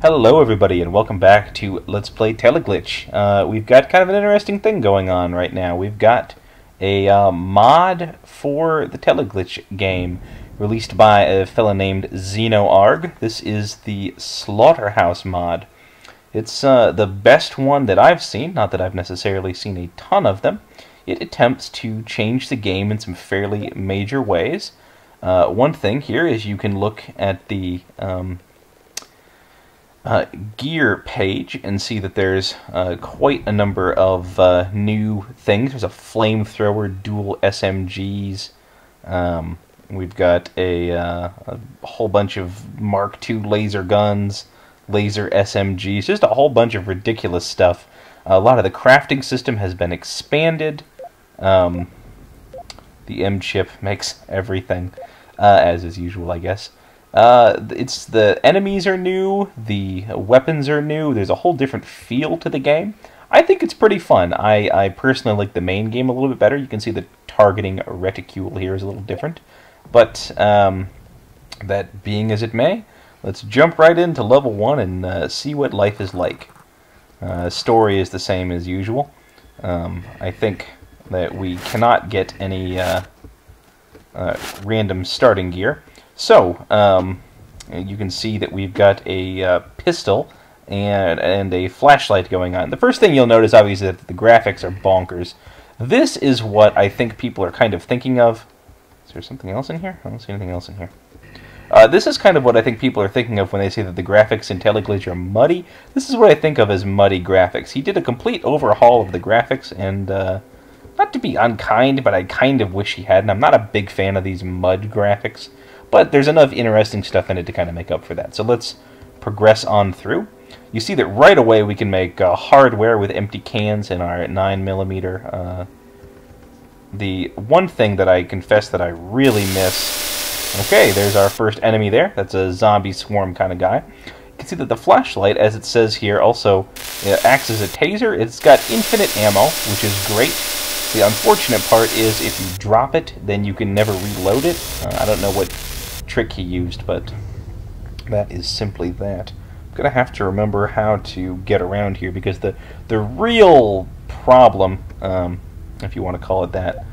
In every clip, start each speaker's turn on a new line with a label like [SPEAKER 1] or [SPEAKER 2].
[SPEAKER 1] Hello everybody and welcome back to Let's Play Teleglitch. We've got kind of an interesting thing going on right now. We've got a mod for the Teleglitch game released by a fella named XenoArg. This is the Slaughterhouse mod. It's the best one that I've seen, not that I've necessarily seen a ton of them. It attempts to change the game in some fairly major ways. One thing here is you can look at the gear page and see that there's quite a number of new things. There's a flamethrower, dual SMGs. We've got a whole bunch of Mark II laser guns, laser SMGs, just a whole bunch of ridiculous stuff. A lot of the crafting system has been expanded. The M-chip makes everything, as is usual, I guess. It's the enemies are new, the weapons are new, there's a whole different feel to the game. I think it's pretty fun. I personally like the main game a little bit better. You can see the targeting reticule here is a little different. But, that being as it may, let's jump right into level 1 and see what life is like. Story is the same as usual. I think that we cannot get any random starting gear. So, you can see that we've got a pistol and a flashlight going on. The first thing you'll notice, obviously, is that the graphics are bonkers. This is what I think people are kind of thinking of. Is there something else in here? I don't see anything else in here. This is kind of what I think people are thinking of when they say that the graphics in Teleglitch are muddy. This is what I think of as muddy graphics. He did a complete overhaul of the graphics, and not to be unkind, but I kind of wish he hadn't. I'm not a big fan of these mud graphics. But there's enough interesting stuff in it to kind of make up for that. So let's progress on through. You see that right away we can make hardware with empty cans in our 9mm. The one thing that I confess that I really miss... Okay, there's our first enemy there. That's a zombie swarm kind of guy. You can see that the flashlight, as it says here, also acts as a taser. It's got infinite ammo, which is great. The unfortunate part is if you drop it, then you can never reload it. I don't know what trick he used, but that is simply that. I'm gonna have to remember how to get around here, because the real problem, if you want to call it that,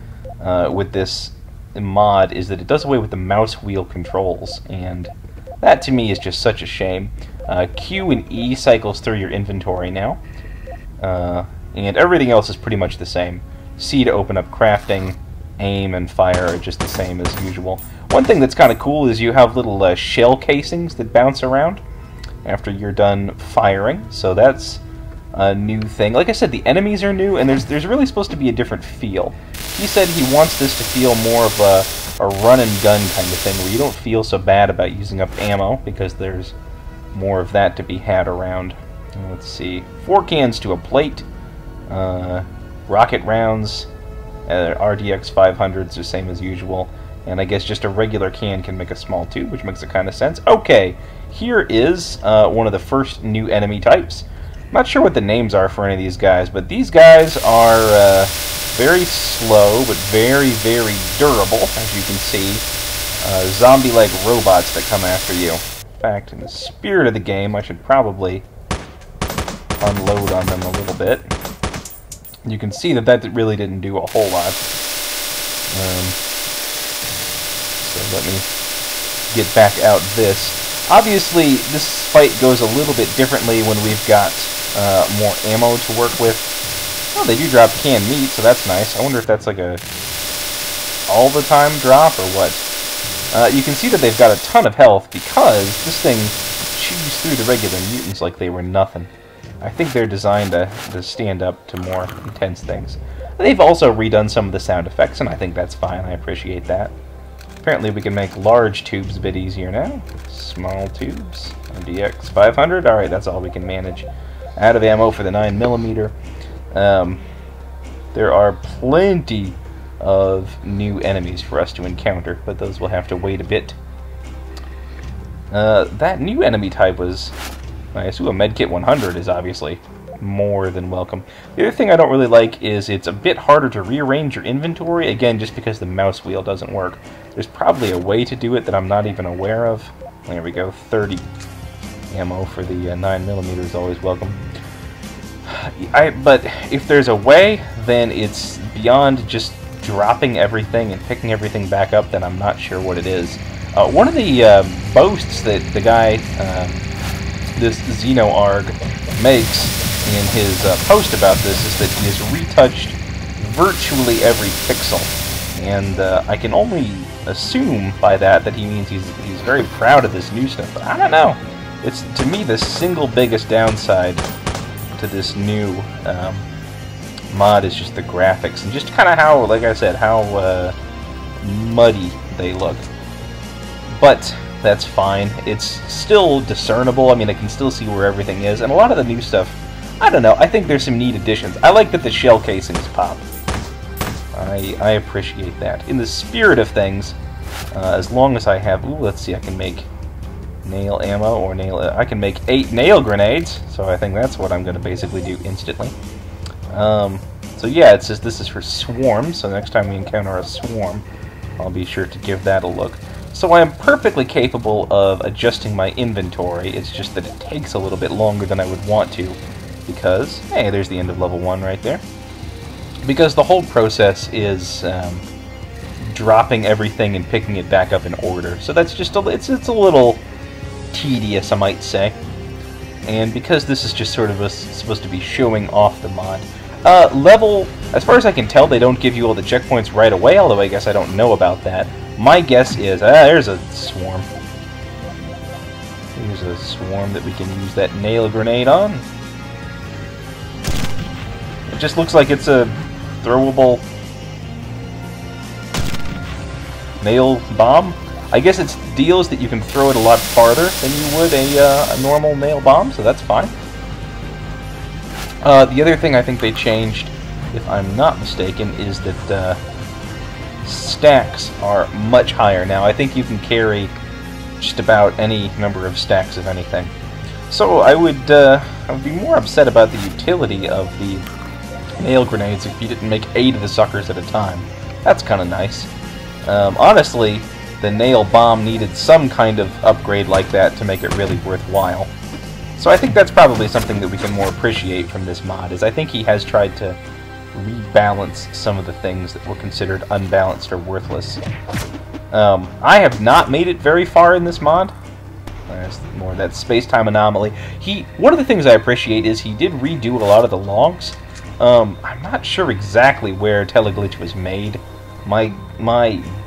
[SPEAKER 1] with this mod is that it does away with the mouse wheel controls, and that to me is just such a shame. Q and E cycles through your inventory now, and everything else is pretty much the same. C to open up crafting, aim and fire are just the same as usual. One thing that's kind of cool is you have little shell casings that bounce around after you're done firing, so that's a new thing. Like I said, the enemies are new, and there's really supposed to be a different feel. He said he wants this to feel more of a run and gun kind of thing, where you don't feel so bad about using up ammo, because there's more of that to be had around. Let's see, 4 cans to a plate, rocket rounds, RDX 500s, the same as usual, and I guess just a regular can make a small tube, which makes a kind of sense. Okay, here is one of the first new enemy types. I'm not sure what the names are for any of these guys, but these guys are very slow, but very, very durable, as you can see. Zombie-like robots that come after you. In fact, in the spirit of the game, I should probably unload on them a little bit. You can see that that really didn't do a whole lot. So let me get back out this. Obviously, this fight goes a little bit differently when we've got more ammo to work with. Oh, they do drop canned meat, so that's nice. I wonder if that's like a all-the-time drop or what. You can see that they've got a ton of health because this thing chews through the regular mutants like they were nothing. I think they're designed to stand up to more intense things. They've also redone some of the sound effects, and I think that's fine. I appreciate that. Apparently we can make large tubes a bit easier now. Small tubes. RDX 500. Alright, that's all we can manage. Out of ammo for the 9mm. There are plenty of new enemies for us to encounter, but those will have to wait a bit. That new enemy type was... I assume a medkit 100 is obviously more than welcome. The other thing I don't really like is it's a bit harder to rearrange your inventory, again, just because the mouse wheel doesn't work. There's probably a way to do it that I'm not even aware of. There we go, 30 ammo for the 9mm is always welcome. But if there's a way, then it's beyond just dropping everything and picking everything back up, then I'm not sure what it is. One of the boasts that the guy, this XenoArg, makes in his post about this is that he has retouched virtually every pixel. And I can only assume by that he means he's very proud of this new stuff. But I don't know. It's, to me, the single biggest downside to this new mod is just the graphics and just kind of how, like I said, how muddy they look. But that's fine. It's still discernible. I mean, I can still see where everything is. And a lot of the new stuff, I don't know, I think there's some neat additions. I like that the shell casings pop. I appreciate that. In the spirit of things, as long as I have... Ooh, let's see, I can make nail ammo or nail... I can make 8 nail grenades, so I think that's what I'm going to basically do instantly. So yeah, it says this is for swarms, so next time we encounter a swarm, I'll be sure to give that a look. So I am perfectly capable of adjusting my inventory, it's just that it takes a little bit longer than I would want to, because, hey, there's the end of level 1 right there. Because the whole process is dropping everything and picking it back up in order. So that's just it's a little tedious, I might say. And because this is just sort of supposed to be showing off the mod. Level, as far as I can tell, they don't give you all the checkpoints right away, although I guess I don't know about that. My guess is, there's a swarm. Here's a swarm that we can use that nail grenade on. It just looks like it's a throwable nail bomb. I guess it's deals that you can throw it a lot farther than you would a normal nail bomb, so that's fine. The other thing I think they changed, if I'm not mistaken, is that stacks are much higher now. I think you can carry just about any number of stacks of anything. So I would be more upset about the utility of the nail grenades if you didn't make 8 of the suckers at a time. That's kind of nice. Honestly, the nail bomb needed some kind of upgrade like that to make it really worthwhile. So I think that's probably something that we can more appreciate from this mod, is I think he has tried to rebalance some of the things that were considered unbalanced or worthless. I have not made it very far in this mod. There's more of that space-time anomaly. One of the things I appreciate is he did redo a lot of the logs. I'm not sure exactly where Teleglitch was made. My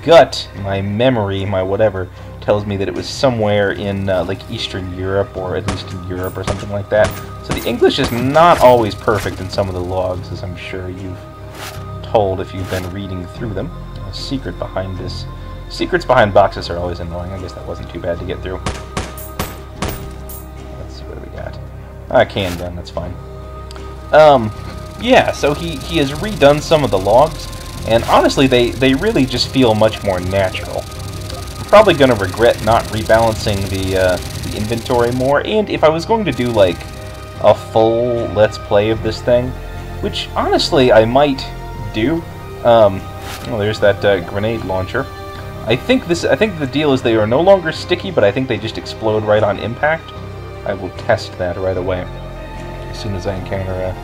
[SPEAKER 1] gut, my memory, my whatever, tells me that it was somewhere in like Eastern Europe, or at least in Europe or something like that. So the English is not always perfect in some of the logs, as I'm sure you've told if you've been reading through them. A secret behind this. Secrets behind boxes are always annoying. I guess that wasn't too bad to get through. Let's see, what do we got? A can gun, that's fine. Yeah, so he has redone some of the logs, and honestly, they really just feel much more natural. I'm probably going to regret not rebalancing the inventory more, and if I was going to do, like, a full Let's Play of this thing, which, honestly, I might do. Well, there's that grenade launcher. I think the deal is they are no longer sticky, but I think they just explode right on impact. I will test that right away as soon as I encounter an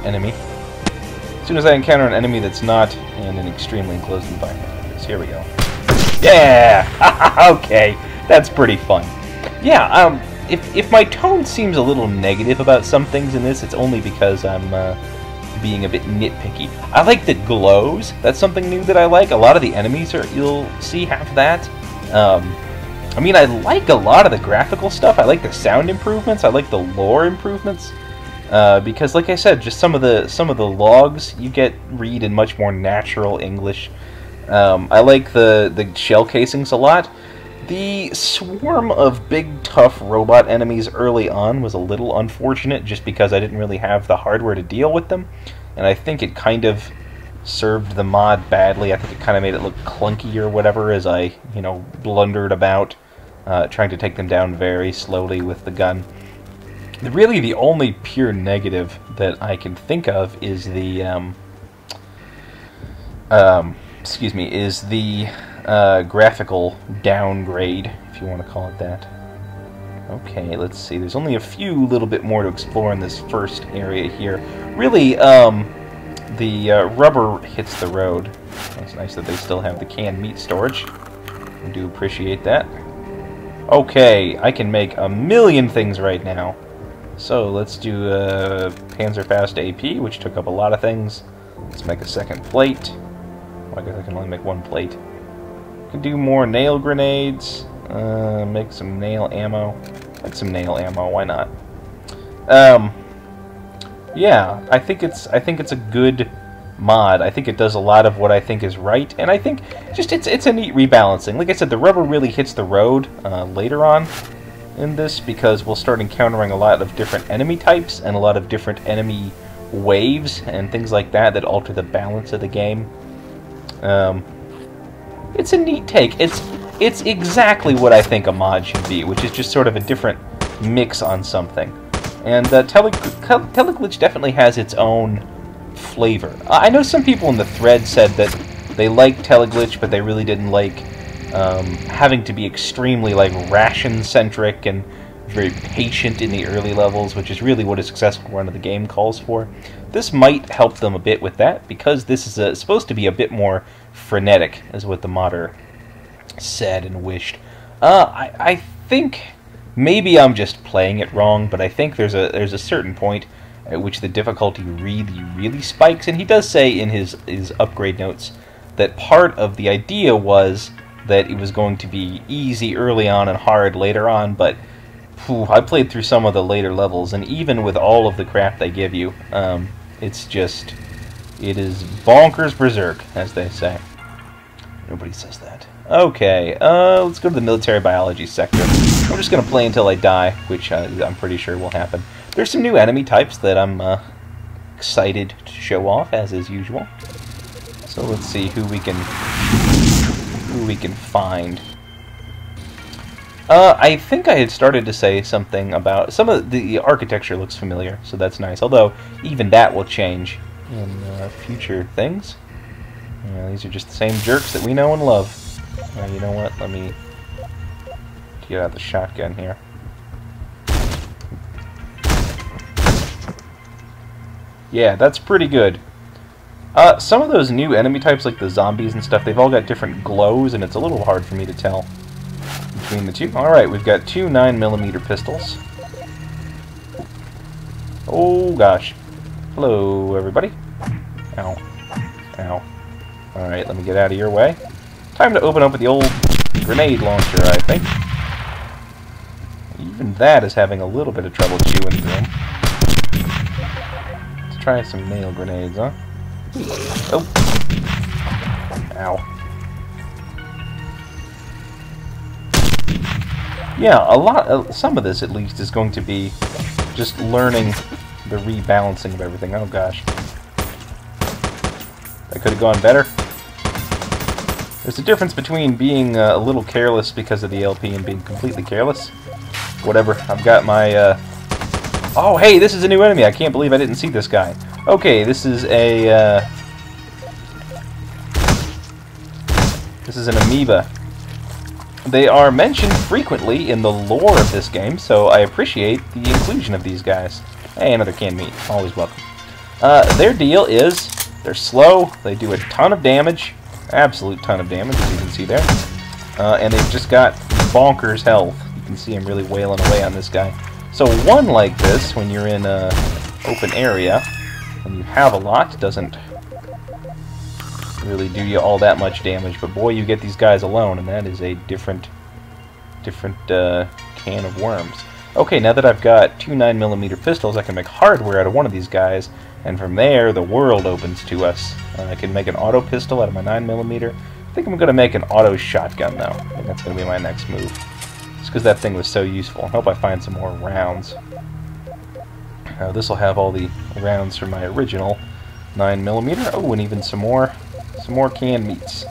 [SPEAKER 1] enemy. As soon as I encounter an enemy that's not in an extremely enclosed environment. So here we go. Yeah! Okay, that's pretty fun. Yeah, if my tone seems a little negative about some things in this, it's only because I'm being a bit nitpicky. I like that glows. That's something new that I like. A lot of the enemies you'll see have that. I mean, I like a lot of the graphical stuff. I like the sound improvements. I like the lore improvements. Because, like I said, just some of the logs you read in much more natural English. I like the shell casings a lot. The swarm of big, tough robot enemies early on was a little unfortunate, just because I didn't really have the hardware to deal with them, and I think it kind of served the mod badly. I think it kind of made it look clunky or whatever as I, blundered about, trying to take them down very slowly with the gun. Really, the only pure negative that I can think of is the, graphical downgrade, if you want to call it that. Okay, let's see. There's only a few little bit more to explore in this first area here. Really, the rubber hits the road. It's nice that they still have the canned meat storage. I do appreciate that. Okay, I can make a million things right now. So let's do Panzerfaust AP, which took up a lot of things. Let's make a second plate. Well, I guess I can only make one plate. Can do more nail grenades. Make some nail ammo. Make some nail ammo. Why not? Yeah, I think it's a good mod. I think it does a lot of what I think is right, and I think just it's a neat rebalancing. Like I said, the rubber really hits the road later on in this because we'll start encountering a lot of different enemy types and a lot of different enemy waves and things like that that alter the balance of the game. It's a neat take. It's exactly what I think a mod should be, which is just sort of a different mix on something. And Teleglitch definitely has its own flavor. I know some people in the thread said that they liked Teleglitch, but they really didn't like having to be extremely like ration-centric and very patient in the early levels, which is really what a successful run of the game calls for. This might help them a bit with that, because this is supposed to be a bit more frenetic, is what the modder said and wished. I think maybe I'm just playing it wrong, but I think there's a certain point at which the difficulty really spikes, and he does say in his upgrade notes that part of the idea was that it was going to be easy early on and hard later on, but I played through some of the later levels, and even with all of the crap they give you, it is bonkers berserk, as they say. Nobody says that. Okay, let's go to the military biology sector. I'm just going to play until I die, which I'm pretty sure will happen. There's some new enemy types that I'm excited to show off, as is usual. So let's see who we can find. I think I had started to say something about some of the architecture looks familiar, so that's nice. Although even that will change in future things. These are just the same jerks that we know and love. You know what? Let me get out the shotgun here. Yeah, that's pretty good. Some of those new enemy types, like the zombies and stuff, they've all got different glows, and it's a little hard for me to tell between the two. Alright, we've got two 9mm pistols. Oh, gosh. Hello, everybody. Ow. Ow. Alright, let me get out of your way. Time to open up with the old grenade launcher, I think. Even that is having a little bit of trouble chewing through them. Let's try some nail grenades, huh? Oh. Ow. Yeah, some of this at least is going to be just learning the rebalancing of everything. Oh gosh. That could have gone better. There's a difference between being a little careless because of the LP and being completely careless. Whatever, I've got my... Oh, hey, this is a new enemy. I can't believe I didn't see this guy. Okay, this is a... This is an amoeba. They are mentioned frequently in the lore of this game, so I appreciate the inclusion of these guys. Hey, another canned meat. Always welcome. Their deal is they're slow, they do a ton of damage, absolute ton of damage, as you can see there, and they've just got bonkers health. You can see I'm really wailing away on this guy. So one like this, when you're in an open area, and you have a lot, doesn't really do you all that much damage, but boy, you get these guys alone, and that is a different can of worms. Okay, now that I've got two 9mm pistols, I can make hardware out of one of these guys, and from there, the world opens to us. I can make an auto pistol out of my 9mm. I think I'm going to make an auto shotgun, though. I think that's going to be my next move. Just because that thing was so useful. I hope I find some more rounds. This will have all the rounds from my original 9mm. Oh, and even some more canned meats.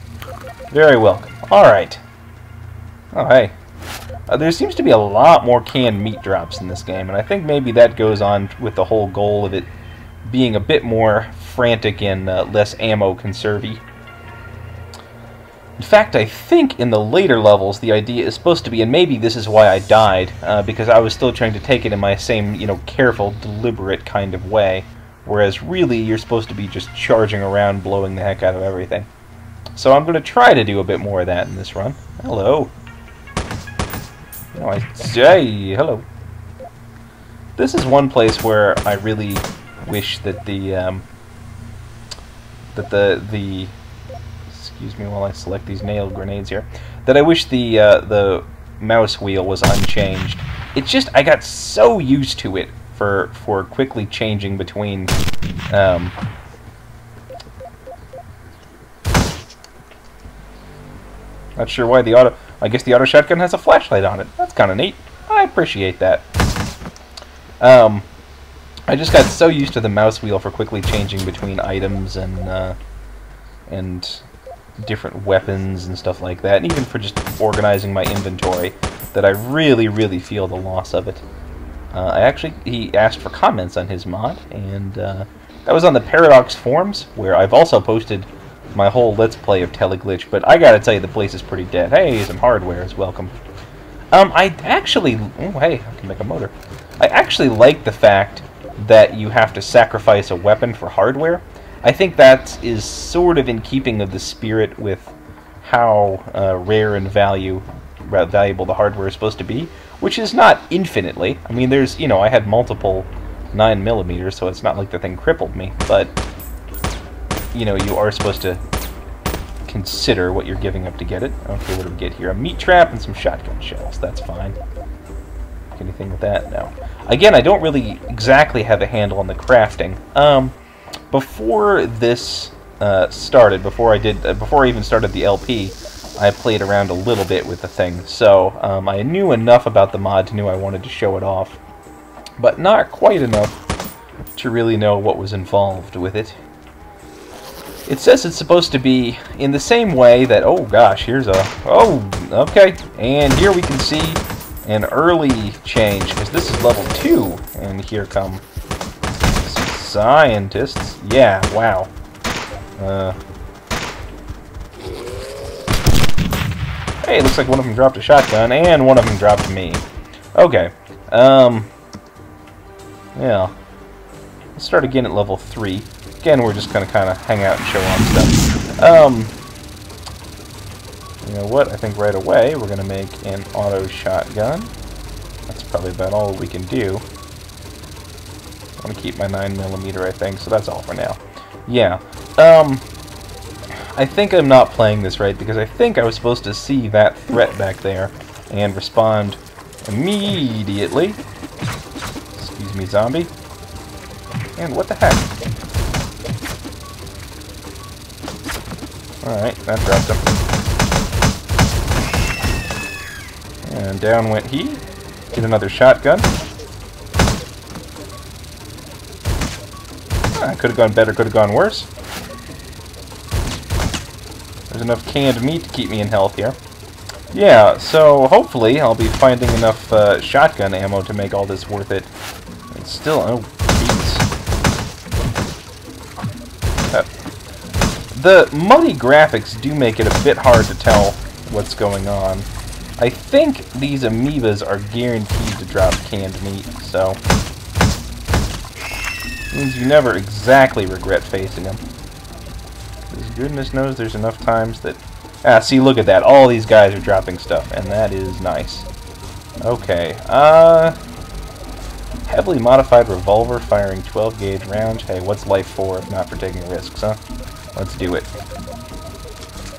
[SPEAKER 1] Very welcome. Alright. Oh, hey. There seems to be a lot more canned meat drops in this game, and I think maybe that goes on with the whole goal of it being a bit more frantic and less ammo conservy. In fact, I think in the later levels the idea is supposed to be, and maybe this is why I died, because I was still trying to take it in my same, careful, deliberate kind of way, whereas really you're supposed to be just charging around, blowing the heck out of everything. So I'm going to try to do a bit more of that in this run. Hello. Oh, hey, hello. This is one place where I really wish that the excuse me while I select these nail grenades here. That I wish the mouse wheel was unchanged. It's just I got so used to it for quickly changing between. Not sure why the auto. I guess the auto shotgun has a flashlight on it. That's kind of neat. I appreciate that. I just got so used to the mouse wheel for quickly changing between items and different weapons and stuff like that, and even for just organizing my inventory, that I really, really feel the loss of it. He asked for comments on his mod, and that was on the Paradox forums, where I've also posted my whole Let's Play of Teleglitch, but I gotta tell you, the place is pretty dead. Hey, some hardware is welcome. I actually... Oh, hey, I can make a motor. I actually like the fact that you have to sacrifice a weapon for hardware. I think that is sort of in keeping of the spirit with how rare and valuable the hardware is supposed to be, which is not infinitely. I mean, there's, I had multiple 9mm, so it's not like the thing crippled me, but, you are supposed to consider what you're giving up to get it. Okay, what do we get here? A meat trap and some shotgun shells. That's fine. Anything with that? No. Again, I don't really exactly have a handle on the crafting. Before this started, before I even started the LP, I played around a little bit with the thing. So I knew enough about the mod to know I wanted to show it off, but not quite enough to really know what was involved with it. It says it's supposed to be in the same way that, oh gosh, here's a, oh, okay, and here we can see an early change, because this is level 2, and here come some scientists. Yeah, wow. Hey, it looks like one of them dropped a shotgun, and one of them dropped me. Okay, yeah. Let's start again at level 3. Again, we're just gonna kind of hang out and show off stuff. You know what? I think right away we're gonna make an auto shotgun. That's probably about all we can do. I want to keep my 9mm, I think, so that's all for now. Yeah. I think I'm not playing this right, because I think I was supposed to see that threat back there and respond immediately. Excuse me, zombie. And what the heck? Alright, that dropped him. And down went he. Get another shotgun. Could have gone better, could have gone worse. There's enough canned meat to keep me in health here. Yeah, so hopefully I'll be finding enough shotgun ammo to make all this worth it. It's still... oh, jeez. The muddy graphics do make it a bit hard to tell what's going on. I think these amoebas are guaranteed to drop canned meat, so... means you never exactly regret facing them. Because goodness knows there's enough times that... ah, see, look at that. All these guys are dropping stuff, and that is nice. Okay, heavily modified revolver firing 12-gauge rounds. Hey, what's life for if not for taking risks, huh? Let's do it.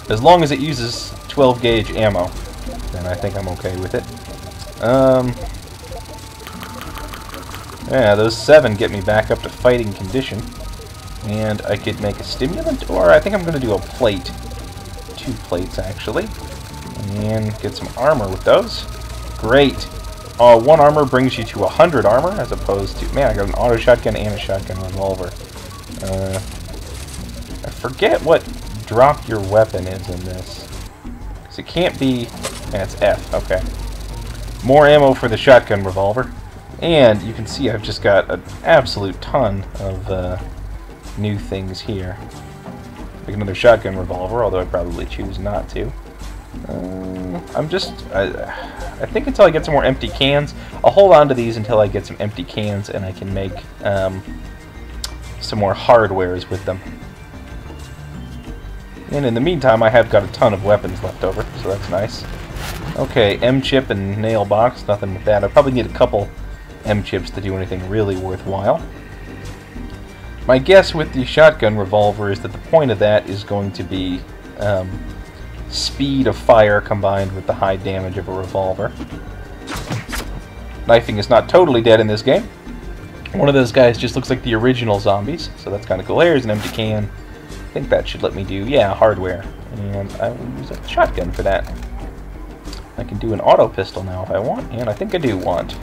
[SPEAKER 1] As long as it uses 12-gauge ammo, then I think I'm okay with it. Yeah, those 7 get me back up to fighting condition. And I could make a stimulant, or I think I'm going to do a plate. 2 plates, actually. And get some armor with those. Great. 1 armor brings you to 100 armor, as opposed to... man, I got an auto shotgun and a shotgun revolver. I forget what drop your weapon is in this. Because it can't be... yeah, it's F, okay. More ammo for the shotgun revolver. And you can see I've just got an absolute ton of new things here. Pick another shotgun revolver, although I'd probably choose not to. I think until I get some more empty cans, I'll hold on to these until I get some empty cans and I can make some more hardwares with them. And in the meantime, I have got a ton of weapons left over, so that's nice. Okay, M-chip and nail box, nothing with that. I probably need a couple M-chips to do anything really worthwhile. My guess with the shotgun revolver is that the point of that is going to be speed of fire combined with the high damage of a revolver. Knifing is not totally dead in this game. One of those guys just looks like the original zombies, so that's kind of cool. Here's an empty can. I think that should let me do, yeah, hardware. And I will use a shotgun for that. I can do an auto pistol now if I want, and I think I do want.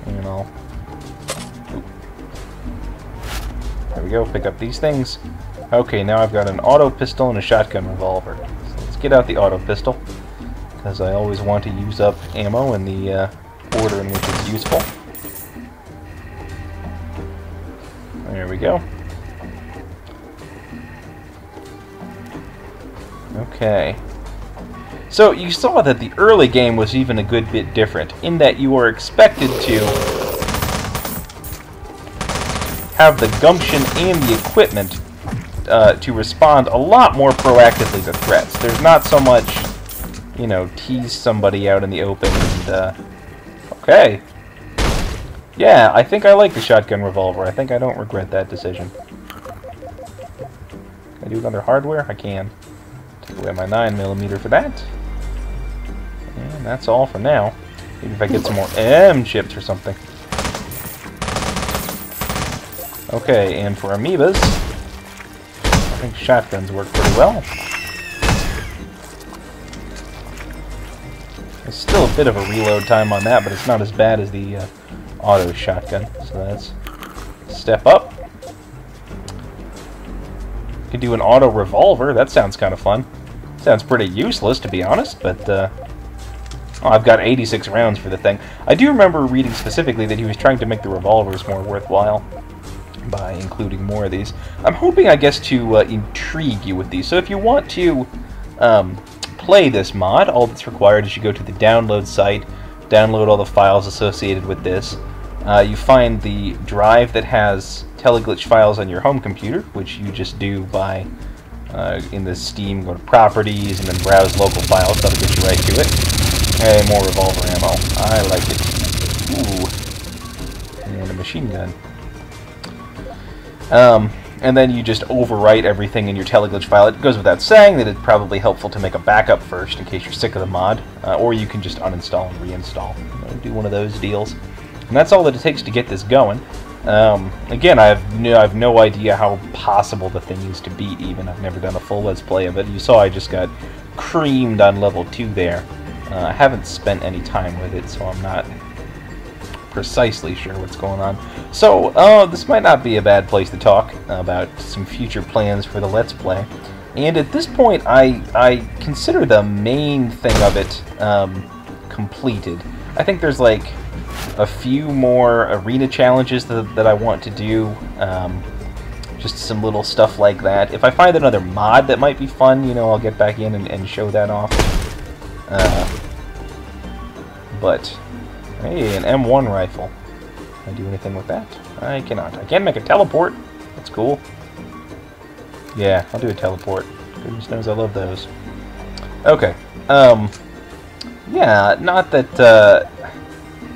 [SPEAKER 1] And I'll... Oop. There we go, pick up these things. Okay, now I've got an auto pistol and a shotgun revolver. So let's get out the auto pistol, because I always want to use up ammo in the order in which it's useful. There we go. Okay. So you saw that the early game was even a good bit different, in that you were expected to have the gumption and the equipment to respond a lot more proactively to threats. There's not so much, you know, tease somebody out in the open and, okay. Yeah, I think I like the shotgun revolver. I think I don't regret that decision. Can I do another hardware? I can. Take away my 9mm for that. And that's all for now. Maybe if I get some more M-chips or something. Okay, and for amoebas, I think shotguns work pretty well. There's still a bit of a reload time on that, but it's not as bad as the auto shotgun. So that's a step up. You can do an auto revolver. That sounds kind of fun. Sounds pretty useless, to be honest, but oh, I've got 86 rounds for the thing. I do remember reading specifically that he was trying to make the revolvers more worthwhile by including more of these. I'm hoping, I guess, to intrigue you with these. So if you want to play this mod, all that's required is you go to the download site, download all the files associated with this. You find the drive that has Teleglitch files on your home computer, which you just do by, in the Steam, go to Properties, and then browse local files. That'll get you right to it. Hey, more revolver ammo. I like it. Ooh. And a machine gun. And then you just overwrite everything in your Teleglitch file. It goes without saying that it's probably helpful to make a backup first in case you're sick of the mod, or you can just uninstall and reinstall. You know, do one of those deals. And that's all that it takes to get this going. Again, I have no idea how possible the thing is to beat even. I've never done a full Let's Play of it. You saw I just got creamed on level 2 there. I haven't spent any time with it, so I'm not precisely sure what's going on. So, this might not be a bad place to talk about some future plans for the Let's Play. And at this point, I consider the main thing of it completed. I think there's like a few more arena challenges that I want to do. Just some little stuff like that. If I find another mod that might be fun, you know, I'll get back in and show that off. But, hey, an M1 rifle. Can I do anything with that? I cannot. I can make a teleport. That's cool. Yeah, I'll do a teleport. Goodness knows I love those. Okay. Yeah, not that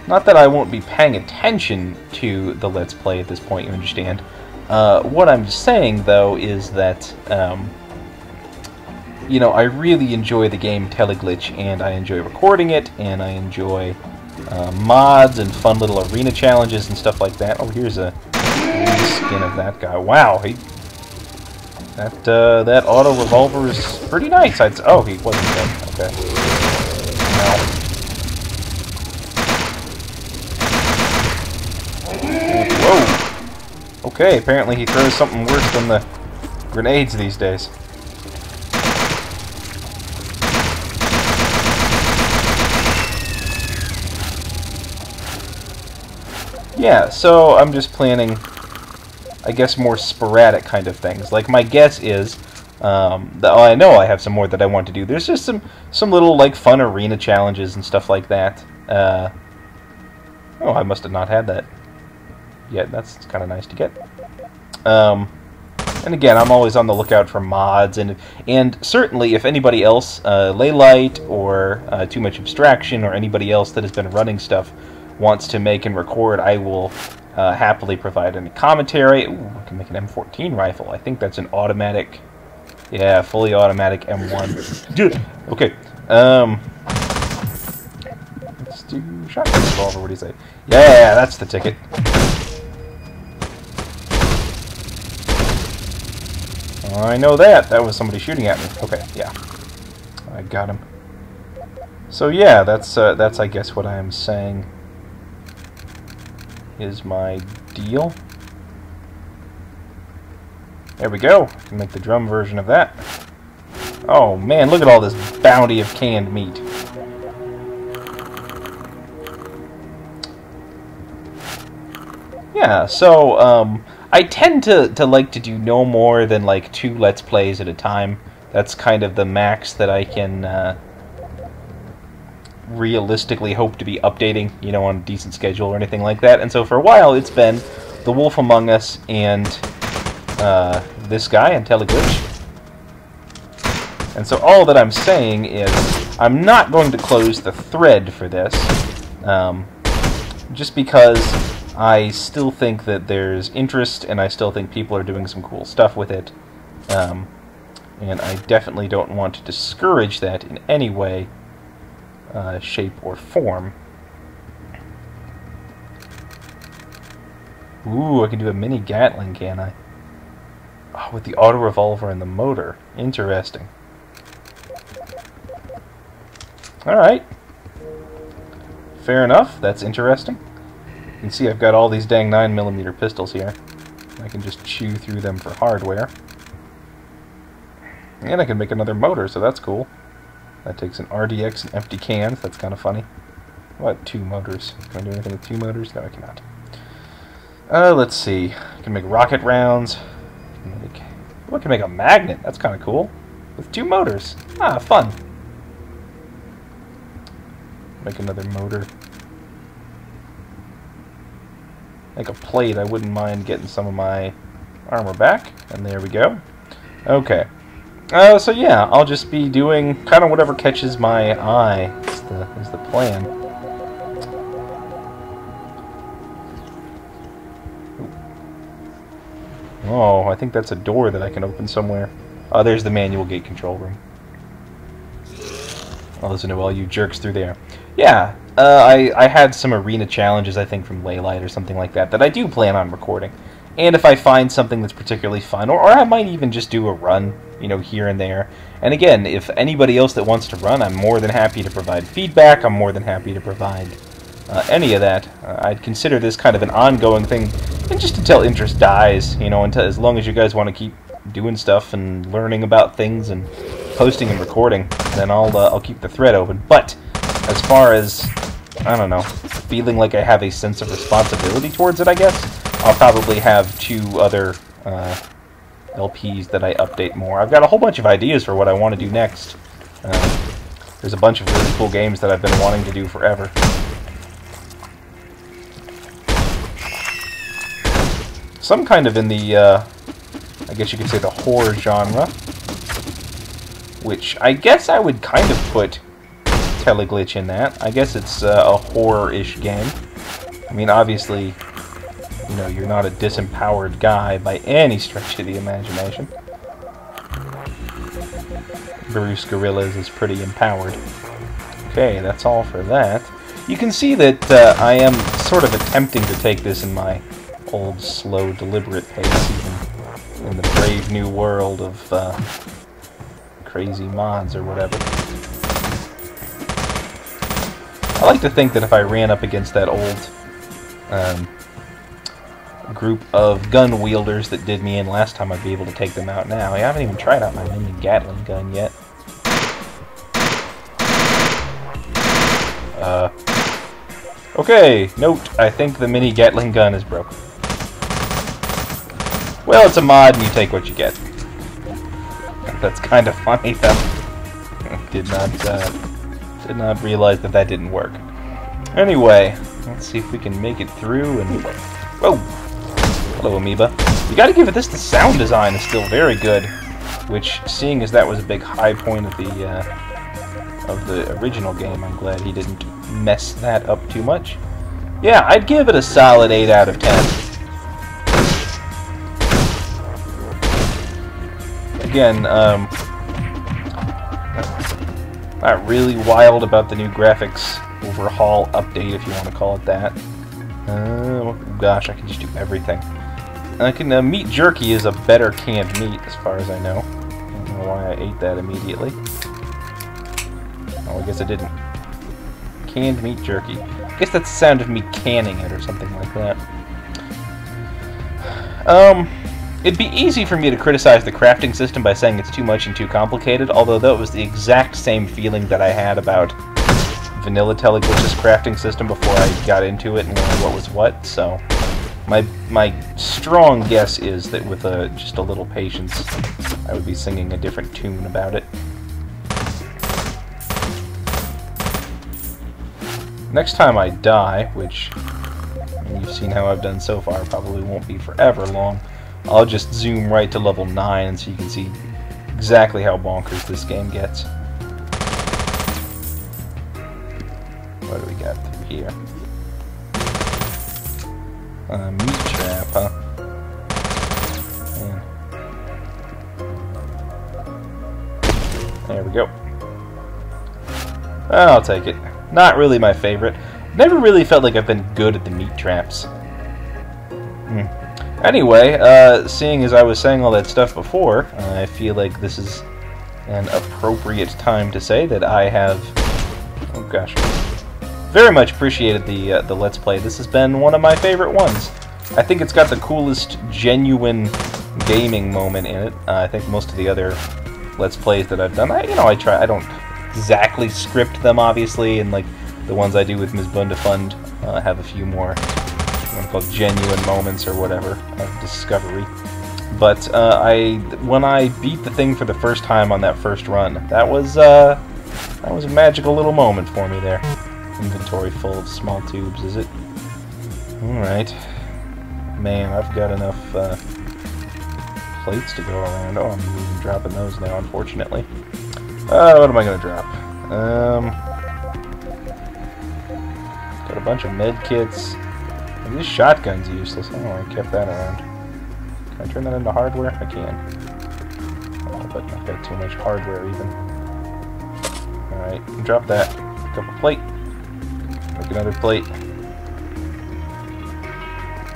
[SPEAKER 1] I won't be paying attention to the Let's Play at this point, you understand. What I'm saying, though, is that, you know, I really enjoy the game Teleglitch, and I enjoy recording it, and I enjoy mods and fun little arena challenges and stuff like that. Oh, here's a skin of that guy. Wow, that auto revolver is pretty nice. Oh, he wasn't dead. Okay. No. Whoa. Okay, apparently he throws something worse than the grenades these days. Yeah, so I'm just planning I guess, more sporadic kind of things. Like, my guess is, I know I have some more that I want to do. There's just some little, like, fun arena challenges and stuff like that. Oh, I must have not had that yet. That's kind of nice to get. And again, I'm always on the lookout for mods, and certainly if anybody else, Laylight or Too Much Abstraction or anybody else that has been running stuff wants to make and record, I will happily provide any commentary. Ooh, I can make an M14 rifle. I think that's an automatic, yeah, fully automatic M1. Dude, okay. Let's do shotgun revolver. What do you say? Yeah, that's the ticket. I know that. That was somebody shooting at me. Okay, yeah. I got him. So yeah, that's I guess what I am saying is my deal. There we go. I can make the drum version of that. Oh man, look at all this bounty of canned meat. Yeah, so I tend to like to do no more than like 2 Let's Plays at a time. That's kind of the max that I can realistically hope to be updating, you know, on a decent schedule or anything like that. And so for a while it's been The Wolf Among Us and this guy and Teleglitch. And so all that I'm saying is I'm not going to close the thread for this, just because I still think that there's interest, and I still think people are doing some cool stuff with it. And I definitely don't want to discourage that in any way, shape, or form. Ooh, I can do a mini Gatling, can I? Oh, with the auto revolver and the motor. Interesting. Alright. Fair enough, that's interesting. You can see I've got all these dang 9mm pistols here. I can just chew through them for hardware. And I can make another motor, so that's cool. That takes an RDX and empty cans, that's kind of funny. What, 2 motors? Can I do anything with 2 motors? No, I cannot. Let's see. I can make rocket rounds. I can make a magnet, that's kind of cool. With 2 motors. Ah, fun. Make another motor. Make a plate. I wouldn't mind getting some of my armor back. And there we go. Okay. So yeah, I'll just be doing kind of whatever catches my eye is the plan. Oh, I think that's a door that I can open somewhere. Oh, there's the manual gate control room. I'll listen to all you jerks through there. Yeah, I had some arena challenges, I think, from Laylight or something like that I do plan on recording. And if I find something that's particularly fun, or I might even just do a run, you know, here and there. And again, if anybody else that wants to run, I'm more than happy to provide feedback. I'm more than happy to provide any of that. I'd consider this kind of an ongoing thing, and just until interest dies, you know, until as long as you guys want to keep doing stuff and learning about things and posting and recording, then I'll keep the thread open. But as far as, I don't know, feeling like I have a sense of responsibility towards it, I guess, I'll probably have 2 other LPs that I update more. I've got a whole bunch of ideas for what I want to do next. There's a bunch of really cool games that I've been wanting to do forever. Some kind of in the, I guess you could say the horror genre, which I guess I would kind of put Teleglitch in that. I guess it's a horror-ish game. I mean, obviously, you know, you're not a disempowered guy by any stretch of the imagination. Bruce Gorillas is pretty empowered. Okay, that's all for that. You can see that I am sort of attempting to take this in my old, slow, deliberate pace, even in the brave new world of crazy mods or whatever. I like to think that if I ran up against that old group of gun wielders that did me in last time, I'd be able to take them out now. I haven't even tried out my mini Gatling gun yet. Okay, note, I think the mini Gatling gun is broken. Well, it's a mod, and you take what you get. That's kind of funny, though. Did not realize that that didn't work. Anyway, let's see if we can make it through. And whoa, hello, Amoeba. You got to give it this. The sound design is still very good, which, seeing as that was a big high point of the original game, I'm glad he didn't mess that up too much. Yeah, I'd give it a solid 8 out of 10. Again, not really wild about the new graphics overhaul update, if you want to call it that. Gosh, I can just do everything. Meat jerky is a better canned meat, as far as I know. I don't know why I ate that immediately. Oh, I guess I didn't. Canned meat jerky. I guess that's the sound of me canning it or something like that. It'd be easy for me to criticize the crafting system by saying it's too much and too complicated, although that was the exact same feeling that I had about vanilla Teleglitch's crafting system before I got into it and learned what was what, so my strong guess is that with just a little patience, I would be singing a different tune about it. Next time I die, which you've seen how I've done so far, probably won't be forever long, I'll just zoom right to level 9 so you can see exactly how bonkers this game gets. What do we got through here? Meat trap, huh? Man. There we go. I'll take it. Not really my favorite. Never really felt like I've been good at the meat traps. Anyway, seeing as I was saying all that stuff before, I feel like this is an appropriate time to say that I have, oh gosh, very much appreciated the Let's Play. This has been one of my favorite ones. I think it's got the coolest, genuine gaming moment in it. I think most of the other Let's Plays that I've done, I don't exactly script them, obviously, and like the ones I do with Ms. Bundefund have a few more called genuine moments or whatever of discovery. But when I beat the thing for the first time on that first run, that was a magical little moment for me there. Inventory full of small tubes, is it? Alright. Man, I've got enough plates to go around. Oh, I'm even dropping those now, unfortunately. What am I going to drop? Got a bunch of med kits. This shotgun's useless. I don't know why I kept that around. Can I turn that into hardware? I can. Oh, but I've got too much hardware even. Alright, drop that. Pick up a plate. Make another plate.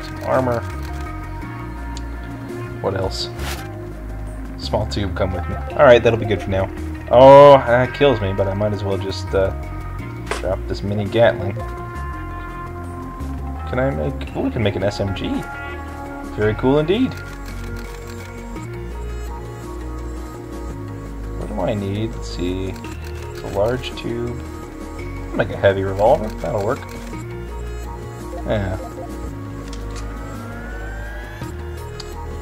[SPEAKER 1] Some armor. What else? Small tube, come with me. Alright, that'll be good for now. Oh, that kills me, but I might as well just drop this mini Gatling. Can I make... Oh, we can make an SMG. Very cool indeed. What do I need? Let's see. It's a large tube. I'll make a heavy revolver. That'll work. Yeah.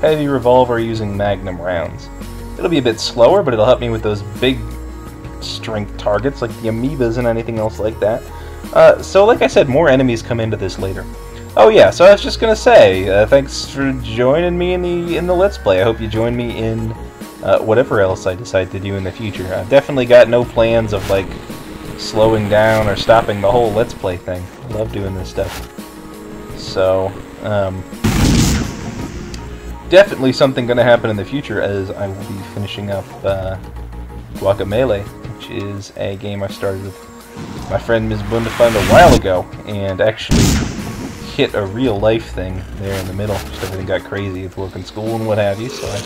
[SPEAKER 1] Heavy revolver using magnum rounds. It'll be a bit slower, but it'll help me with those big strength targets like the amoebas and anything else like that. So like I said, more enemies come into this later. Oh yeah, so I was just gonna say, thanks for joining me in the Let's Play. I hope you join me in whatever else I decide to do in the future. I've definitely got no plans of like slowing down or stopping the whole Let's Play thing. I love doing this stuff. So, definitely something gonna happen in the future as I will be finishing up Guacamelee, which is a game I started with my friend Ms. Bundefund a while ago, and actually hit a real-life thing there in the middle. Just everything got crazy with work and school and what have you, so I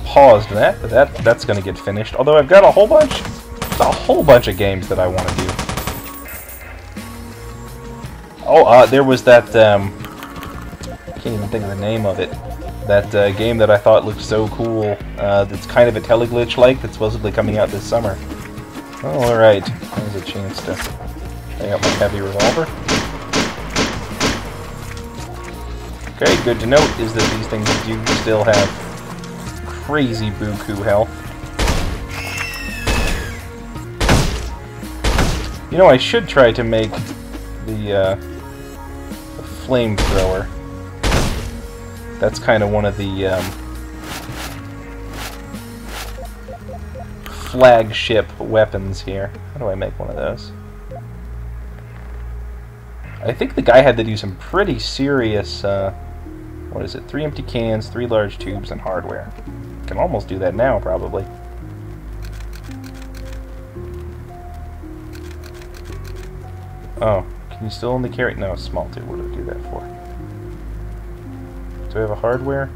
[SPEAKER 1] paused that, but that's going to get finished. Although I've got a whole bunch of games that I want to do. Oh, there was that, I can't even think of the name of it. That game that I thought looked so cool, that's kind of a Teleglitch-like, that's supposedly coming out this summer. Oh, alright. There's a chance to try out my heavy revolver. Okay, good to note is that these things do still have crazy buku health. You know, I should try to make the flamethrower. That's kind of one of the flagship weapons here. How do I make one of those? I think the guy had to do some pretty serious, what is it, 3 empty cans, 3 large tubes, and hardware. Can almost do that now, probably. Oh, can you still only carry... No, small tube. What do I do that for? Do I have a hardware?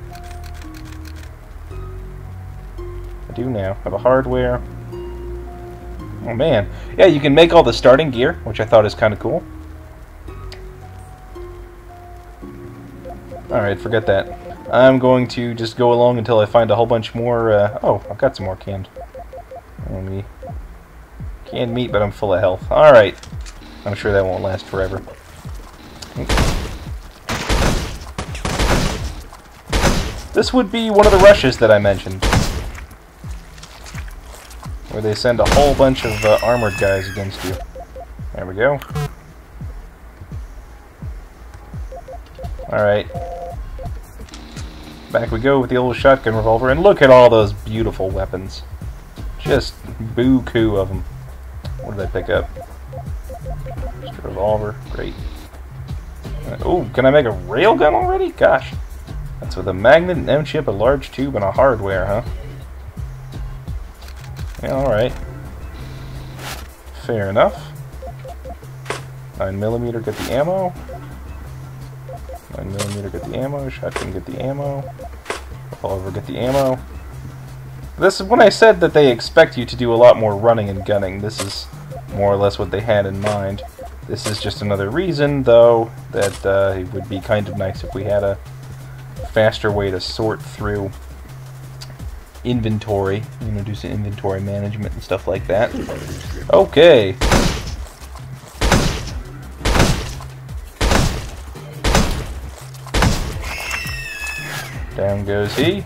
[SPEAKER 1] I do now. I have a hardware. Oh, man. Yeah, you can make all the starting gear, which I thought is kind of cool. Alright, forget that. I'm going to just go along until I find a whole bunch more... oh, I've got some more canned meat, but I'm full of health. Alright. I'm sure that won't last forever. This would be one of the rushes that I mentioned, where they send a whole bunch of armored guys against you. There we go. Alright. Back we go with the old shotgun revolver, and look at all those beautiful weapons. Just buku of them. What did I pick up? Just a revolver. Great. Oh, can I make a railgun already? Gosh. That's with a magnet, an M-chip, a large tube, and a hardware, huh? Yeah, alright. Fair enough. 9mm, get the ammo. 9mm, get the ammo. Shotgun, get the ammo. Revolver, get the ammo. This is when I said that they expect you to do a lot more running and gunning. This is more or less what they had in mind. This is just another reason, though, that it would be kind of nice if we had a faster way to sort through inventory, you know, do some inventory management and stuff like that. Okay. Down goes he.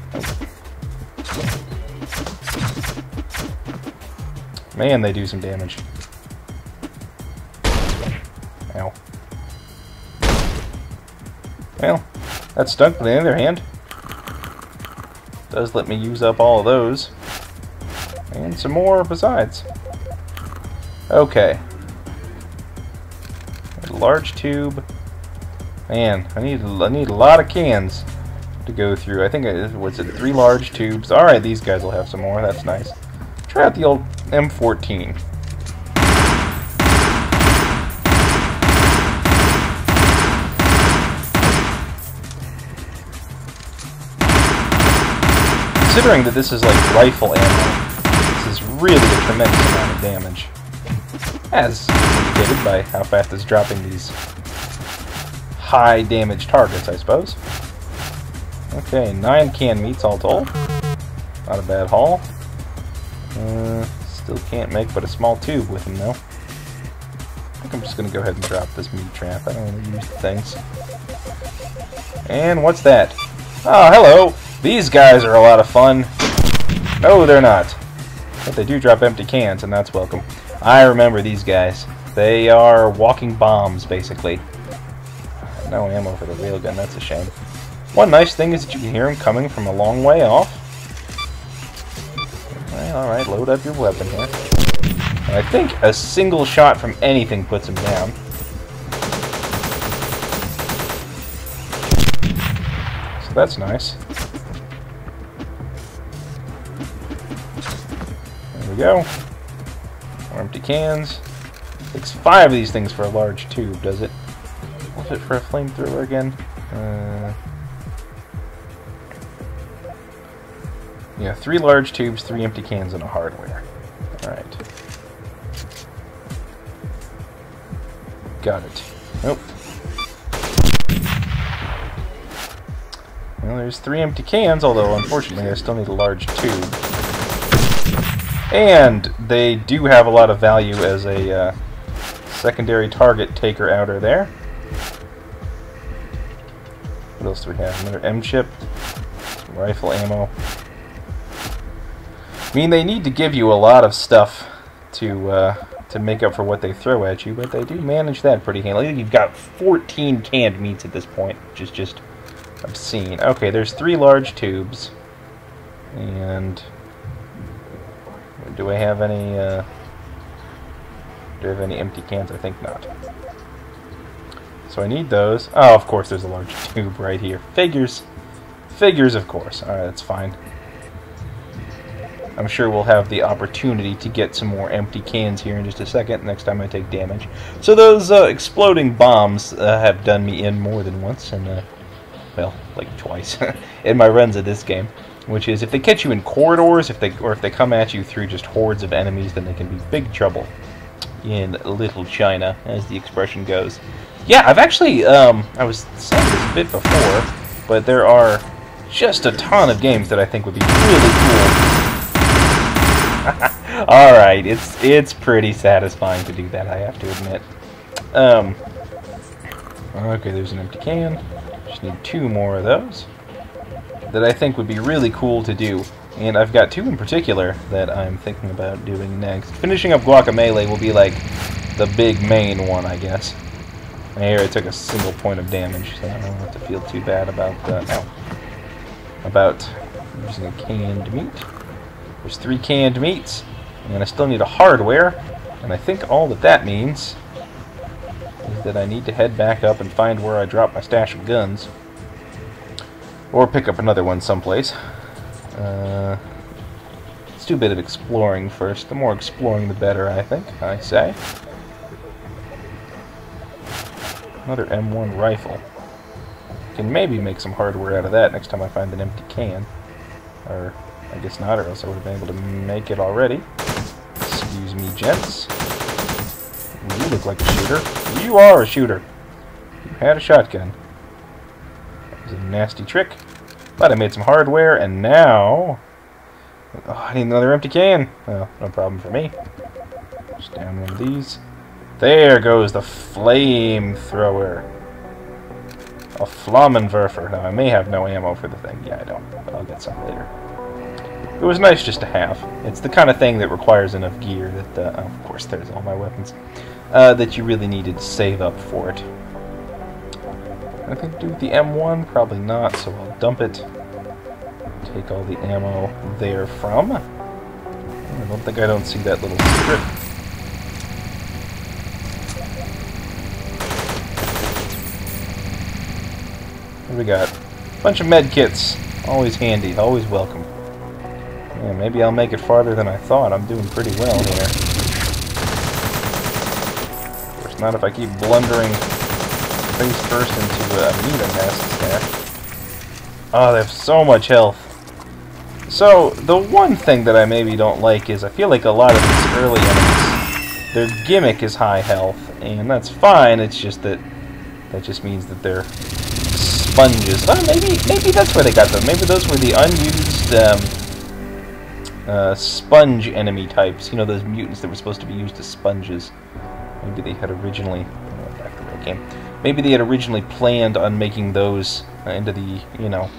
[SPEAKER 1] Man, they do some damage. Ow. Well, that stunk, but on the other hand, does let me use up all of those. And some more besides. Okay. A large tube. Man, I need a lot of cans to go through. I think what's it, 3 large tubes. Alright, these guys will have some more. That's nice. Try out the old M14. Considering that this is like rifle ammo, this is really a tremendous amount of damage. As indicated by how fast it's dropping these high damage targets, I suppose. Okay, 9 canned meats all told. Not a bad haul. Still can't make but a small tube with them though. I think I'm just going to go ahead and drop this meat trap. I don't want to use the things. And what's that? Oh, hello! These guys are a lot of fun. No, they're not. But they do drop empty cans, and that's welcome. I remember these guys. They are walking bombs, basically. No ammo for the railgun, that's a shame. One nice thing is that you can hear them coming from a long way off. Well, alright, load up your weapon here. And I think a single shot from anything puts him down. So that's nice. There we go. More empty cans. Takes 5 of these things for a large tube, does it? What's it for a flamethrower again? Yeah, 3 large tubes, 3 empty cans, and a hardware. Alright. Got it. Nope. Well, there's 3 empty cans, although unfortunately I still need a large tube. And they do have a lot of value as a secondary target taker outer there. What else do we have? Another M chip. Some rifle ammo. I mean, they need to give you a lot of stuff to make up for what they throw at you, but they do manage that pretty handily. You've got 14 canned meats at this point, which is just obscene. Okay, there's 3 large tubes. And do I have any empty cans? I think not. So I need those. Oh, of course there's a large tube right here. Figures. Figures, of course. Alright, that's fine. I'm sure we'll have the opportunity to get some more empty cans here in just a second, next time I take damage. So those exploding bombs have done me in more than once, and, well, like twice, in my runs of this game. Which is, if they catch you in corridors, if they come at you through just hordes of enemies, then they can be big trouble in Little China, as the expression goes. Yeah, I've actually, I was saying this a bit before, but there are just a ton of games that I think would be really cool. Alright, it's pretty satisfying to do that, I have to admit. Okay, there's an empty can. Just need 2 more of those that I think would be really cool to do. And I've got 2 in particular that I'm thinking about doing next. Finishing up Guacamelee will be like the big main one, I guess. Here, I took a single point of damage, so I don't have to feel too bad about using a canned meat. There's 3 canned meats, and I still need a hardware, and I think all that means is that I need to head back up and find where I dropped my stash of guns. Or pick up another one someplace. Let's do a bit of exploring first. The more exploring, the better, I think, I say. Another M1 rifle. Can maybe make some hardware out of that next time I find an empty can. Or, I guess not, or else I would have been able to make it already. Excuse me, gents. You look like a shooter. You are a shooter. You had a shotgun. That was a nasty trick. But I made some hardware, and now... Oh, I need another empty can. Well, no problem for me. Just down one of these. There goes the flamethrower. A Flammenwerfer. Now, I may have no ammo for the thing. Yeah, I don't, but I'll get some later. It was nice just to have. It's the kind of thing that requires enough gear that, oh, of course, there's all my weapons, that you really needed to save up for it. Anything to do with the M1? Probably not, so I'll dump it. Take all the ammo therefrom. I don't see that little strip. What do we got? Bunch of med kits. Always handy, always welcome. Yeah, maybe I'll make it farther than I thought. I'm doing pretty well here. Of course, not if I keep blundering face first into a amoeba nest there. Oh, they have so much health. So, the one thing that I maybe don't like is I feel like a lot of these early enemies, their gimmick is high health, and that's fine, it's just that just means that they're sponges. Oh, maybe that's where they got them. Maybe those were the unused sponge enemy types. You know, those mutants that were supposed to be used as sponges. Maybe they had originally... Oh, back to where I came. Maybe they had originally planned on making those into the, you know,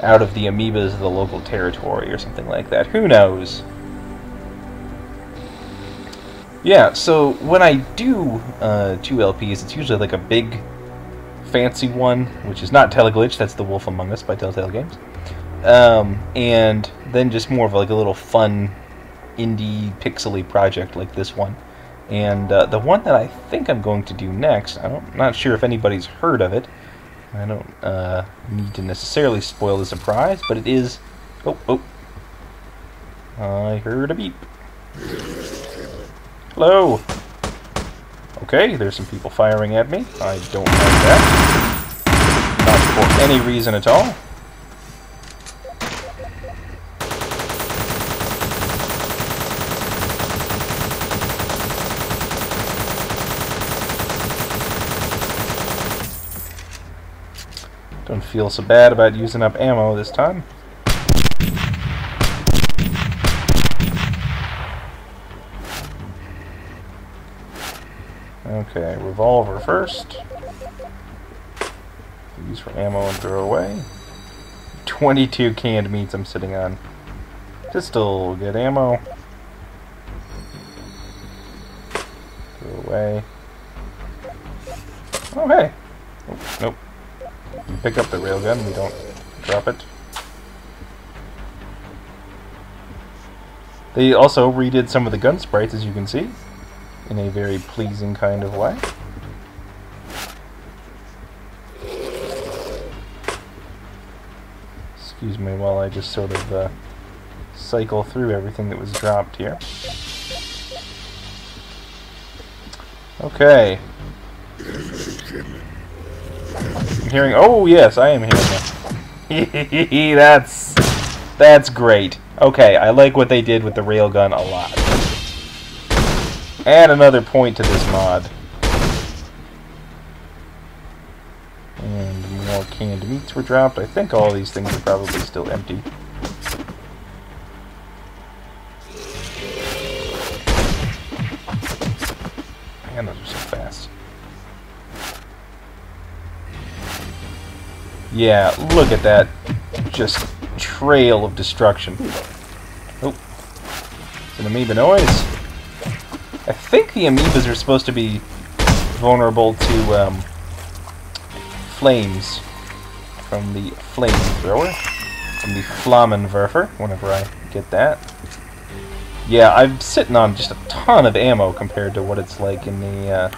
[SPEAKER 1] out of the amoebas of the local territory or something like that. Who knows? Yeah, so when I do 2 LPs, it's usually like a big, fancy one, which is not Teleglitch, that's The Wolf Among Us by Telltale Games. And then just more of like a little fun, indie, pixely project like this one. And the one that I think I'm going to do next, I'm not sure if anybody's heard of it. I don't need to necessarily spoil the surprise, but it is... Oh. I heard a beep. Hello! Okay, there's some people firing at me. I don't like that. Not for any reason at all. Don't feel so bad about using up ammo this time. Okay, revolver first. Use for ammo and throw away. 22 canned meats I'm sitting on. Pistol, get ammo. Throw away. Oh, hey. Oh, nope. We pick up the railgun, we don't drop it. They also redid some of the gun sprites, as you can see, in a very pleasing kind of way. Excuse me while I just sort of cycle through everything that was dropped here. Okay. I'm hearing... Oh, yes, I am hearing it. That's great. Okay, I like what they did with the railgun a lot. Add another point to this mod. And more canned meats were dropped. I think all these things are probably still empty. Man, those are so fast. Yeah, look at that. Just trail of destruction. Oh. It's an amoeba noise. I think the amoebas are supposed to be vulnerable to flames from the flamethrower, from the Flammenwerfer, whenever I get that. Yeah, I'm sitting on just a ton of ammo compared to what it's like in the...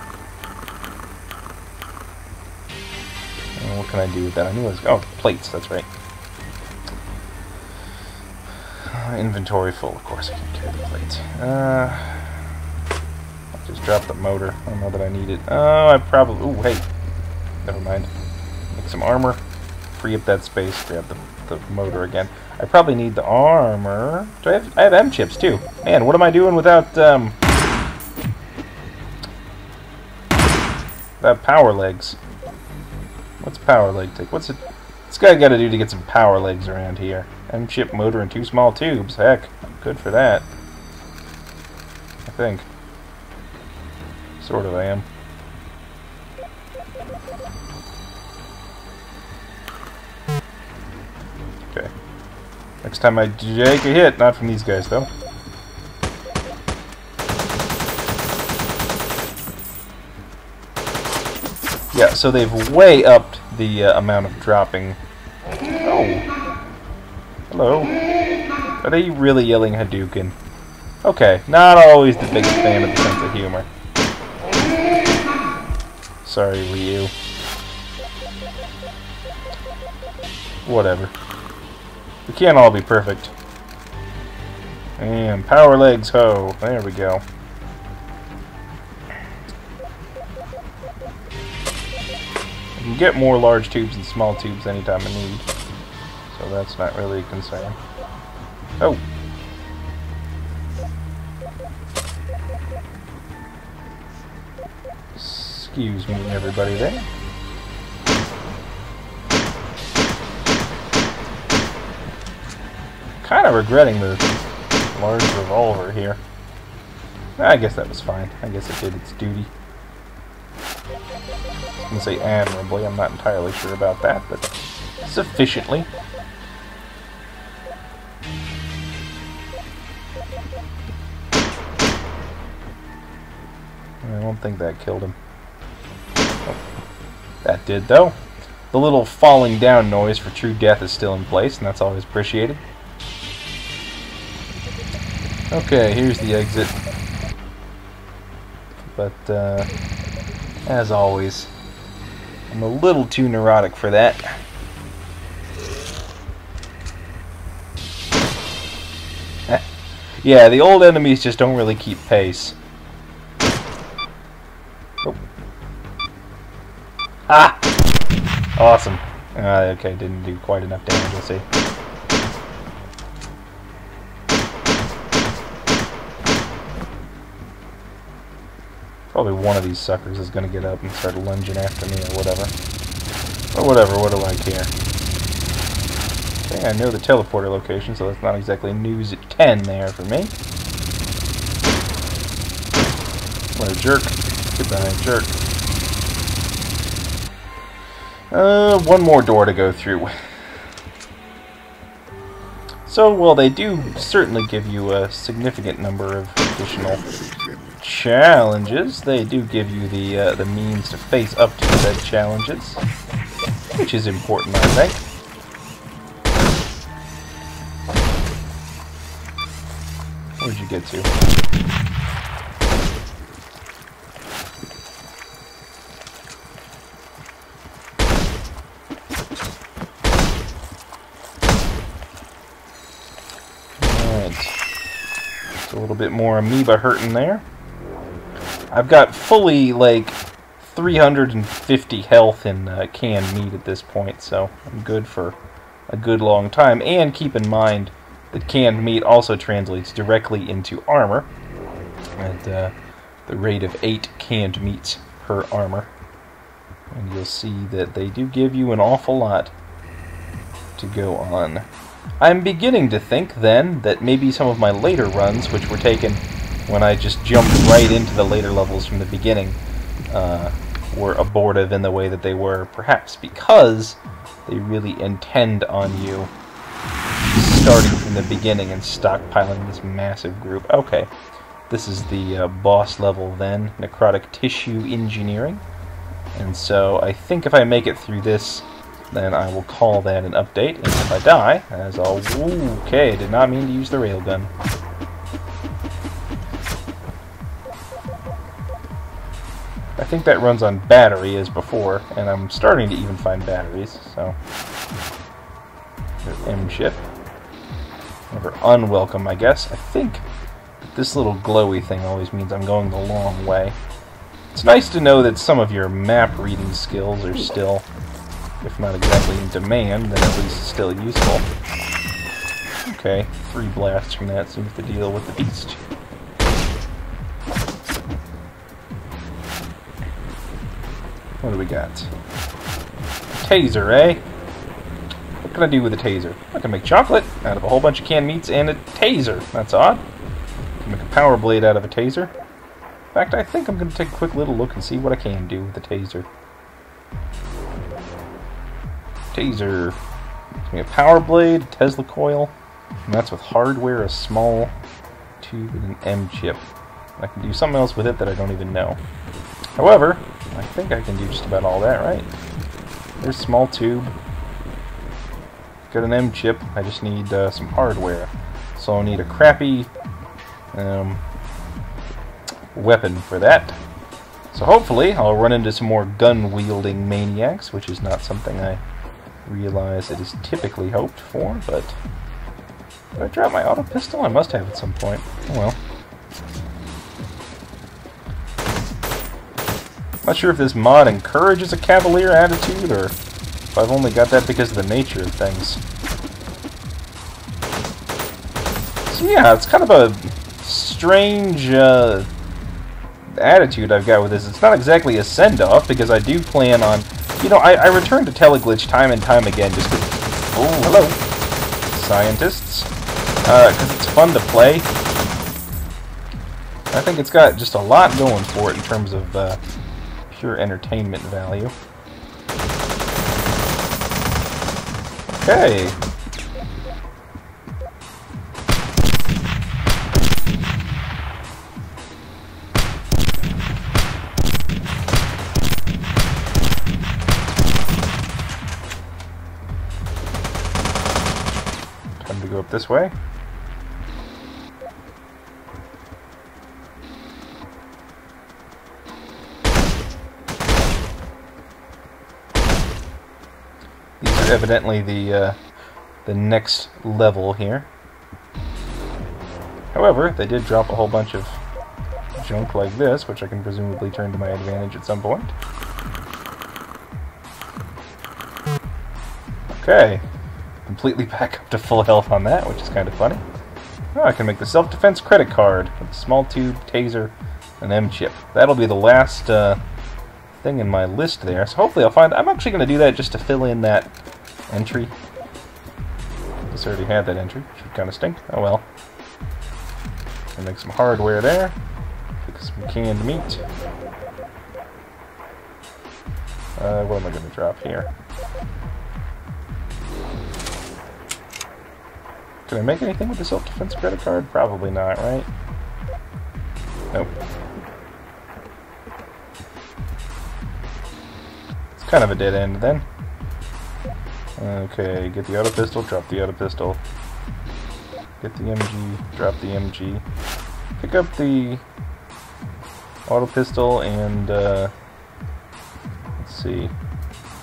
[SPEAKER 1] what can I do with that? I knew it was... Oh, plates, that's right. Inventory full, of course I can't carry the plate. I'll just drop the motor. I don't know that I need it. Oh, I probably... Ooh, hey. Never mind. Make some armor. Free up that space. Grab the motor again. I probably need the armor. Do I have M chips too. Man, what am I doing without power legs? What's power leg take? What's this guy got to do to get some power legs around here? M chip motor and 2 small tubes. Heck, good for that. I think. Sort of I am. Okay. Next time I take a hit, not from these guys though. Yeah, so they've way upped the amount of dropping. Oh. Hello. Are they really yelling Hadouken? Okay, not always the biggest fan of the sense of humor. Sorry, Ryu. Whatever. We can't all be perfect. And power legs, ho. There we go. I can get more large tubes and small tubes anytime I need. So that's not really a concern. Oh. Excuse me, everybody there. Kind of regretting the large revolver here. I guess that was fine. I guess it did its duty. I was going to say admirably. I'm not entirely sure about that, but sufficiently. I don't think that killed him. Oh, that did, though. The little falling down noise for true death is still in place, and that's always appreciated. Okay, here's the exit. But, as always, I'm a little too neurotic for that. Yeah, the old enemies just don't really keep pace. Oh. Ah! Awesome. Okay, didn't do quite enough damage, let's see. Probably one of these suckers is going to get up and start lunging after me or whatever. Or whatever, what do I care? Okay, I know the teleporter location, so that's not exactly news at 10 there for me. What a jerk. Goodbye, jerk. One more door to go through. So, well, they do certainly give you a significant number of additional challenges. They do give you the means to face up to said challenges, which is important, I think. Where'd you get to? A little bit more amoeba hurting there. I've got fully, like, 350 health in canned meat at this point, so I'm good for a good long time. And keep in mind that canned meat also translates directly into armor at the rate of 8 canned meats per armor. And you'll see that they do give you an awful lot to go on. I'm beginning to think, then, that maybe some of my later runs, which were taken when I just jumped right into the later levels from the beginning, were abortive in the way that they were, perhaps because they really intend on you starting from the beginning and stockpiling this massive group. Okay, this is the boss level, then, necrotic tissue engineering. And so I think if I make it through this, then I will call that an update, and if I die, as I'll... Okay, I did not mean to use the railgun. I think that runs on battery as before, and I'm starting to even find batteries, so... M-chip. Never unwelcome, I guess. I think that this little glowy thing always means I'm going the long way. It's nice to know that some of your map reading skills are still... if not exactly in demand, then at least still useful. Okay, 3 blasts from that seems to deal with the beast. What do we got? Taser, eh? What can I do with a taser? I can make chocolate out of a whole bunch of canned meats and a taser. That's odd. I can make a power blade out of a taser. In fact, I think I'm going to take a quick little look and see what I can do with the taser. Taser. Give me a power blade, Tesla coil, and that's with hardware, a small tube, and an M-chip. I can do something else with it that I don't even know. However, I think I can do just about all that, right? There's a small tube. Got an M-chip. I just need some hardware. So I'll need a crappy weapon for that. So hopefully I'll run into some more gun-wielding maniacs, which is not something I realize it is typically hoped for, but... Did I drop my auto pistol? I must have at some point. Oh well. Not sure if this mod encourages a cavalier attitude, or if I've only got that because of the nature of things. So yeah, it's kind of a strange attitude I've got with this. It's not exactly a send-off, because I do plan on... You know, I return to Teleglitch time and time again just because... Oh, hello, scientists. Because it's fun to play. I think it's got just a lot going for it in terms of pure entertainment value. Okay. Time to go up this way. Evidently the next level here. However, they did drop a whole bunch of junk like this, which I can presumably turn to my advantage at some point. Okay, completely back up to full health on that, which is kind of funny. Oh, I can make the self-defense credit card with a small tube, taser, and M-chip. That'll be the last thing in my list there. So hopefully I'll find... I'm actually going to do that just to fill in that entry. This already had that entry. Should kind of stink. Oh well. I'll make some hardware there. Pick some canned meat. What am I going to drop here? Can I make anything with the self-defense credit card? Probably not, right? Nope. It's kind of a dead end then. Okay, get the auto pistol, drop the auto pistol. Get the MG, drop the MG. Pick up the auto pistol and, let's see.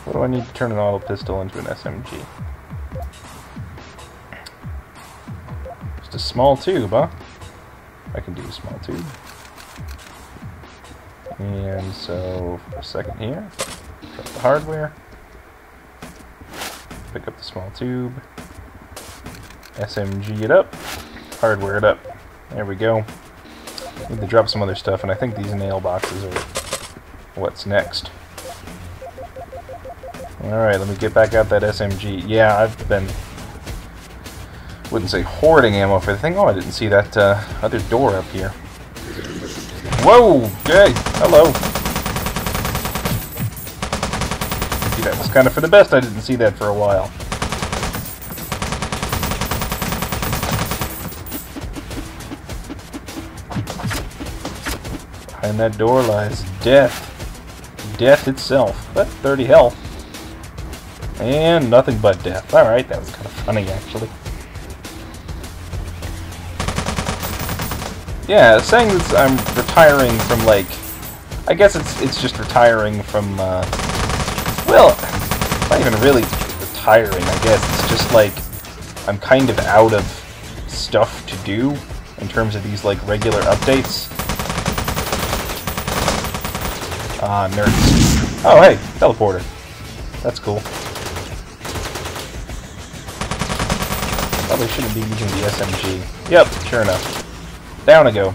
[SPEAKER 1] What do I need to turn an auto pistol into an SMG? Just a small tube, huh? I can do a small tube. And so, for a second here, drop the hardware. Pick up the small tube. SMG it up. Hardware it up. There we go. Need to drop some other stuff, and I think these nail boxes are what's next. Alright, let me get back out that SMG. Yeah, I've been... wouldn't say hoarding ammo for the thing. Oh, I didn't see that other door up here. Whoa! Hey! Hello! See, that was kind of for the best. I didn't see that for a while. Behind that door lies death. Death itself. But 30 health. And nothing but death. Alright, that was kind of funny, actually. Yeah, saying that I'm retiring from, like... I guess it's just retiring from, well, not even really retiring, I guess. It's just, like, I'm kind of out of stuff to do in terms of these, like, regular updates. Ah, nerds. Oh, hey, teleporter. That's cool. Probably shouldn't be using the SMG. Yep, sure enough. Down I go.